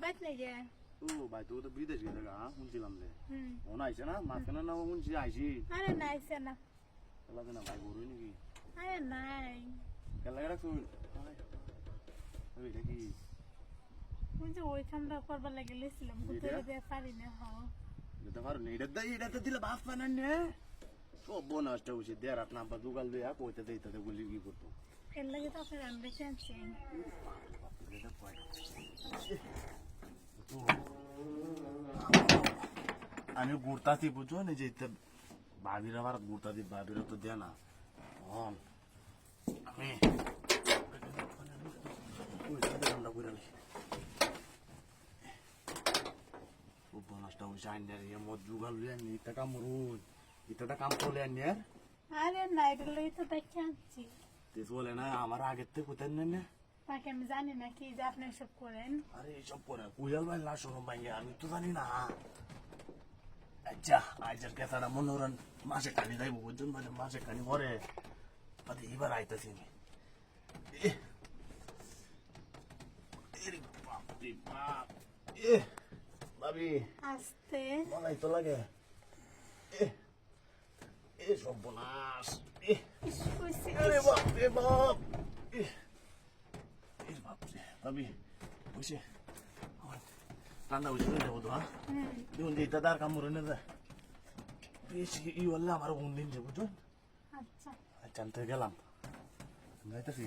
বাইত নাই গে ও ভাই তুই তো বিদেশ গেছে গা শুনছিলাম যে হুম মনে আইছে না মাঝখানে না শুনছি আইসি আরে নাইছে না খেলা না ভাই গরুই নাকি আরে নাই খেলা গেলা তুই এটা কি ওই যে ওইখানটা করবার লাগে লেছিলাম ঘুরতে যেতে পারি না যেতে পারো না এটা দিলে বাস বানান নে সব বোনাসটা হচ্ছে দেড় হাত নাম্বার দুগাল দিয়ে কইতে দিতে বলি কি করতো এর লাগে তো আপনার আমরা চাচ্ছি আমি ঘুরতাছি বুঝছো না যে ভাবিরা আমার ঘুরতাছি ভাবিরা তো দেয় না আমি বোনাসটা হচ্ছে আইনের মদ জুগাল ইটা কাম রুই ইটা কাম করলে আইনের আরে নাই এর লাগে তো দেখে আনছি বলে না আমার আগের থেকে কোথায় নেন না তাকে আমি জানি না কি যে আপনি সব করেন আরে এইসব করে কুয়াল ভাই লাশ শোনো ভাই আমি তো জানি না আচ্ছা আজের কেসাটা মনোরণ মাসে কানি যাইব বুঝছেন মানে মাসে কানি পরে এবার আইতেছি আমি ভাবি আস্তে মলাই তো লাগে সর্বনাশ কইছি আরে বাপ রে বাপ বাপরে ভাবি বুঝছে রান্না বুঝে যাবো তো হ্যাঁ দেখুন যে এটা তার কামড়ে না বেশি ই বললে আমার কোন দিন যাবো তো আচ্ছা আচ্ছা আমি তো গেলাম যাইতেছি